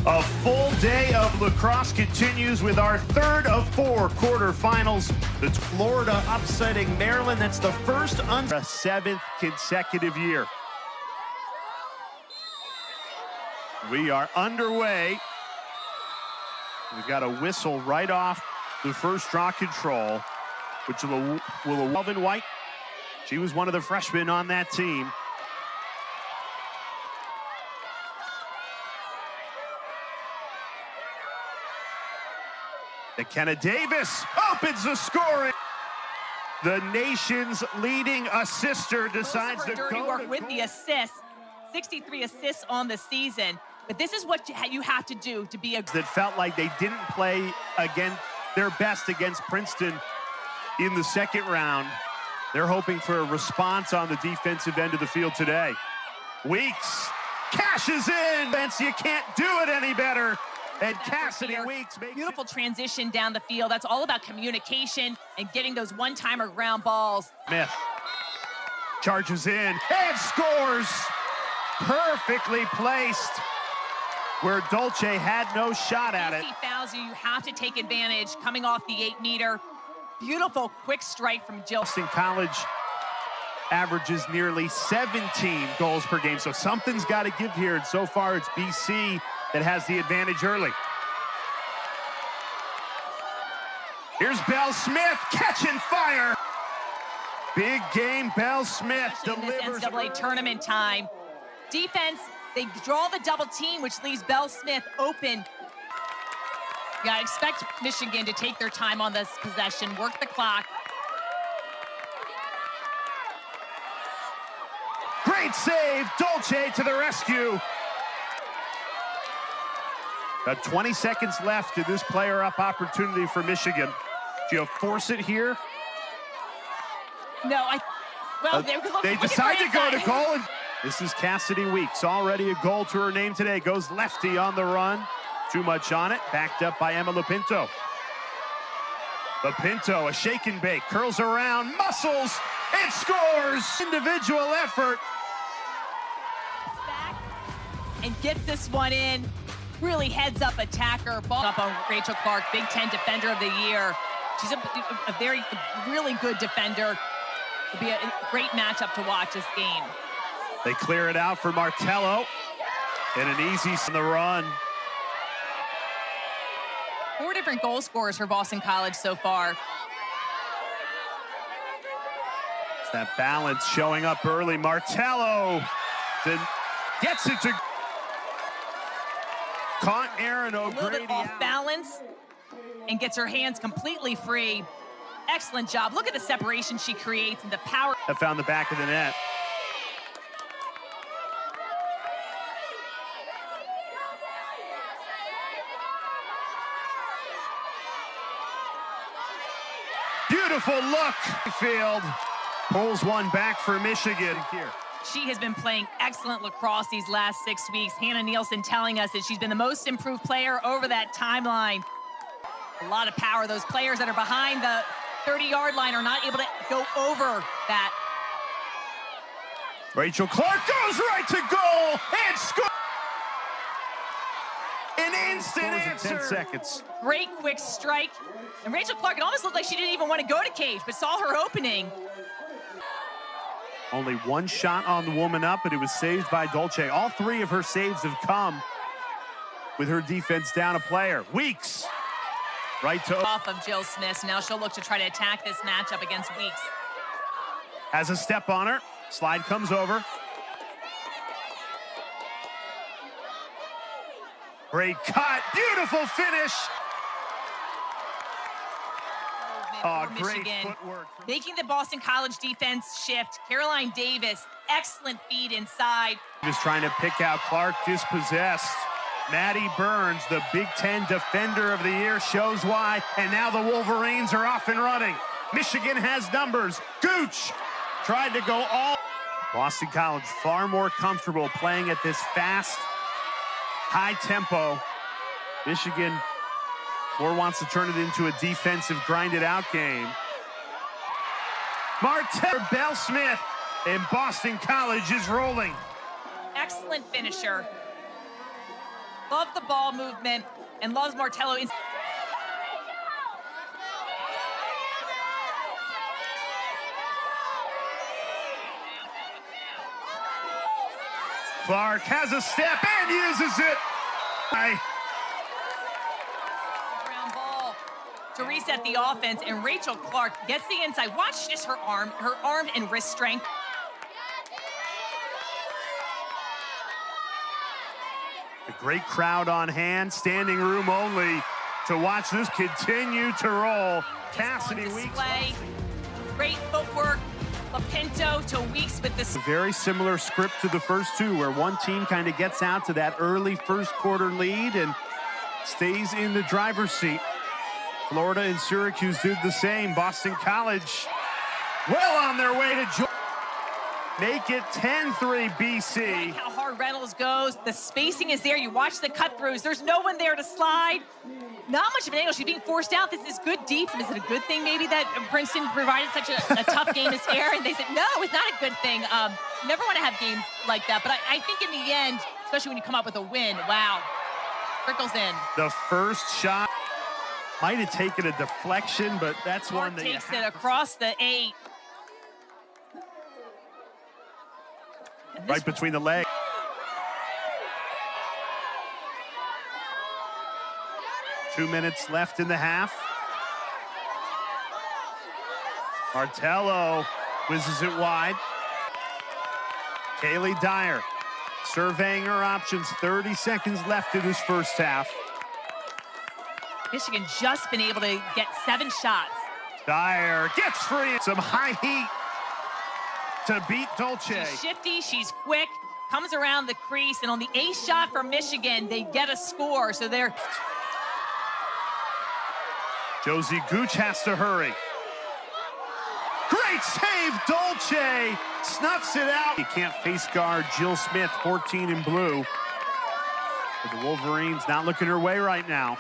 A full day of lacrosse continues with our third of 4 quarterfinals. It's Florida upsetting Maryland. That's the first a 7th consecutive year. We are underway. We've got a whistle right off the first draw control, which will Melvin White. She was one of the freshmen on that team. McKenna Davis opens the scoring. The nation's leading assister decides to go work with the assists. 63 assists on the season. But this is what you have to do to be a... That felt like they didn't play against their best against Princeton in the second round. They're hoping for a response on the defensive end of the field today. Weeks cashes in. You can't do it any better. And Cassidy Weeks makes beautiful transition down the field. That's all about communication and getting those one-timer ground balls. Smith charges in and scores. Perfectly placed where Dolce had no shot at it. He fouls you. You have to take advantage coming off the 8-meter. Beautiful quick strike from Jill. Boston College averages nearly 17 goals per game, so something's got to give here, and so far it's BC that has the advantage early. Here's Belle Smith catching fire. Big game, Belle Smith delivers. In this NCAA tournament time. Defense, they draw the double team, which leaves Belle Smith open. Yeah, I expect Michigan to take their time on this possession, work the clock. Great save, Dolce to the rescue. Got 20 seconds left to this player up opportunity for Michigan. Do you force it here? No, they decide to go to goal. This is Cassidy Weeks, already a goal to her name today. Goes lefty on the run. Too much on it, backed up by Emma Lapinto. Lapinto, a shake and bake, curls around, muscles, and scores! Individual effort. Back and gets this one in. Really heads up attacker. Ball up on Rachel Clark, Big Ten Defender of the Year. She's a really good defender. It'll be a great matchup to watch this game. They clear it out for Martello. And an easy on the run. 4 different goal scorers for Boston College so far. It's that balance showing up early. Martello gets it to... Caught Aaron O'Grady a little bit off balance and gets her hands completely free. Excellent job. Look at the separation she creates and the power. That found the back of the net. Beautiful look. Field pulls one back for Michigan here. She has been playing excellent lacrosse these last 6 weeks. Hannah Nielsen telling us that she's been the most improved player over that timeline. A lot of power. Those players that are behind the 30-yard line are not able to go over that. Rachel Clark goes right to goal and scores. An instant answer. 10 seconds. Great quick strike. And Rachel Clark, it almost looked like she didn't even want to go to cage, but saw her opening. Only one shot on the woman up, but it was saved by Dolce. All 3 of her saves have come with her defense down a player. Weeks. Right to... Off of Jill Smith. Now she'll look to try to attack this matchup against Weeks. Has a step on her. Slide comes over. Great cut. Beautiful finish. Oh, great footwork. Making the Boston College defense shift. Caroline Davis, excellent feed inside. Just trying to pick out Clark, dispossessed. Maddie Burns, the Big Ten Defender of the Year, shows why. And now the Wolverines are off and running. Michigan has numbers. Gooch tried to go all. Boston College far more comfortable playing at this fast, high tempo. Michigan more wants to turn it into a defensive, grinded-out game. Martell, Belle Smith, and Boston College is rolling. Excellent finisher. Love the ball movement and loves Martello. Clark has a step and uses it. Ground ball to reset the offense, and Rachel Clark gets the inside. Watch just her arm and wrist strength. A great crowd on hand, standing room only to watch this continue to roll. Cassidy Weeks. Great footwork. Lapinto to Weeks with this. A very similar script to the first two, where one team kind of gets out to that early first quarter lead and stays in the driver's seat. Florida and Syracuse did the same. Boston College well on their way to make it 10-3 BC. Like how hard Reynolds goes. The spacing is there. You watch the cut-throughs. There's no one there to slide. Not much of an angle. She's being forced out. This is good defense. Is it a good thing maybe that Princeton provided such a tough game to scare? And they said, no, it's not a good thing. Never want to have games like that. But I think in the end, especially when you come up with a win, wow, trickles in. The first shot might have taken a deflection, but that's Clark one that takes it across the 8. Right between the legs. Two minutes left in the half. Martello whizzes it wide. Kaylee Dyer surveying her options. 30 seconds left in this first half. Michigan just been able to get 7 shots. Dyer gets free. Some high heat to beat Dolce. She's shifty, she's quick, comes around the crease, and on the 8th shot from Michigan, they get a score. So they're... Josie Gooch has to hurry. Great save, Dolce snuffs it out. You can't face guard Jill Smith, 14 in blue. But the Wolverines not looking her way right now.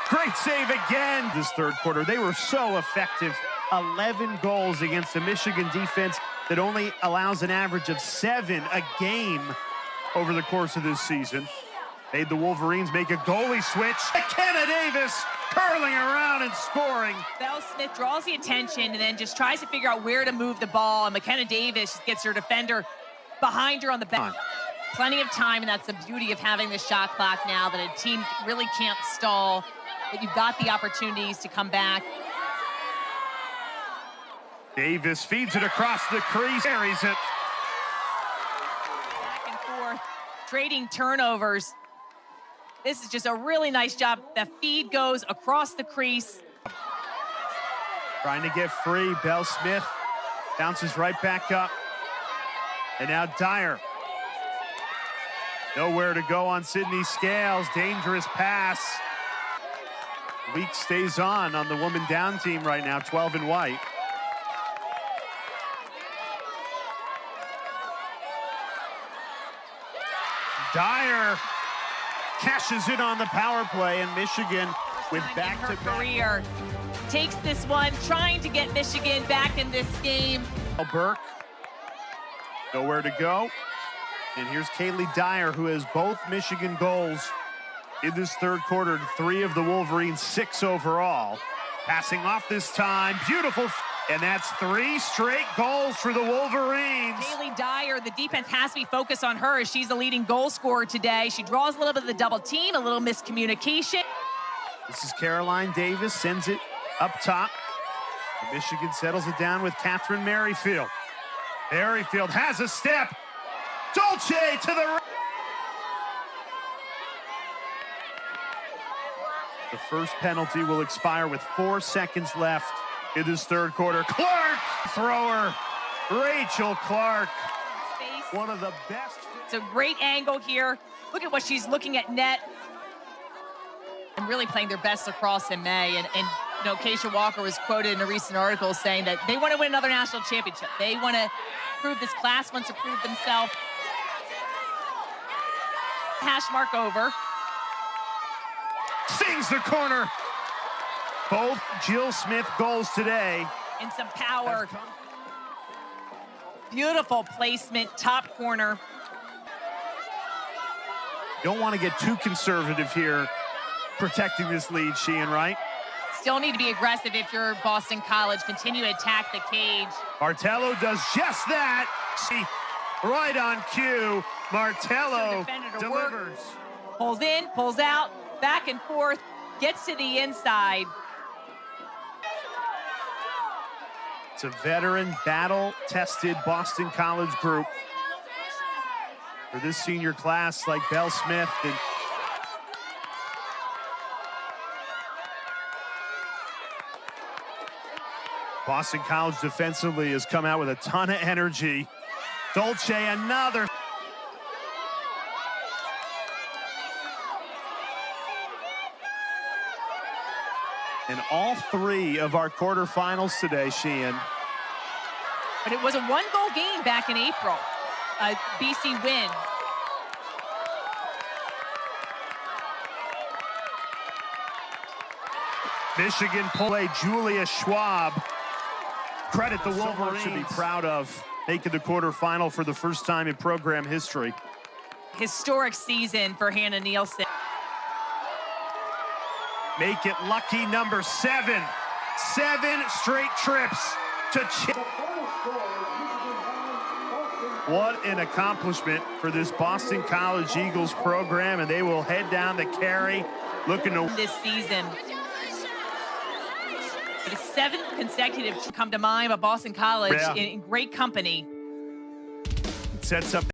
Great save again. This third quarter, they were so effective. 11 goals against a Michigan defense that only allows an average of 7 a game over the course of this season. Made the Wolverines make a goalie switch. McKenna Davis curling around and scoring. Belle Smith draws the attention and then just tries to figure out where to move the ball. And McKenna Davis gets her defender behind her on the back. Plenty of time, and that's the beauty of having the shot clock now, that a team really can't stall, but you've got the opportunities to come back. Davis feeds it across the crease, carries it. Back and forth, trading turnovers. This is just a really nice job. The feed goes across the crease. Trying to get free. Belle Smith bounces right back up. And now Dyer. Nowhere to go on Sydney Scales. Dangerous pass. Weeks stays on the woman down team right now, 12 in white. Dyer cashes in on the power play, and Michigan with back-to-back. Career takes this one, trying to get Michigan back in this game. Burke, nowhere to go. And here's Kaylee Dyer, who has both Michigan goals in this third quarter. 3 of the Wolverines, 6 overall. Passing off this time, beautiful. And that's 3 straight goals for the Wolverines. Kaylee Dyer, the defense has to be focused on her as she's the leading goal scorer today. She draws a little bit of the double team, a little miscommunication. This is Caroline Davis, sends it up top. And Michigan settles it down with Catherine Merrifield. Merrifield has a step. Dolce to the right. The first penalty will expire with 4 seconds left in this third quarter. Clark, thrower, Rachel Clark, one of the best. It's a great angle here. Look at what she's looking at net. And really playing their best lacrosse in May. And you know, Keisha Walker was quoted in a recent article saying that they want to win another national championship. They want to prove, this class wants to prove themselves. Hash mark over. Stings the corner. Both Jill Smith goals today. And some power. Beautiful placement, top corner. Don't want to get too conservative here, protecting this lead, Sheehan, right? Still need to be aggressive if you're Boston College. Continue to attack the cage. Martello does just that. See, right on cue. Martello delivers. Pulls in, pulls out, back and forth, gets to the inside. It's a veteran, battle-tested Boston College group. For this senior class, like Belle Smith and Boston College defensively has come out with a ton of energy. Dolce, another. And all three of our quarterfinals today, Sheehan. But it was a one-goal game back in April. A BC win. Michigan play Julia Schwab. Credit the Wolverines. Should be proud of making the quarterfinal for the first time in program history. Historic season for Hannah Nielsen. Make it lucky number 7. 7 straight trips to What an accomplishment for this Boston College Eagles program, and they will head down to Cary looking to this season. The 7th consecutive come to mind, but Boston College in great company. It sets up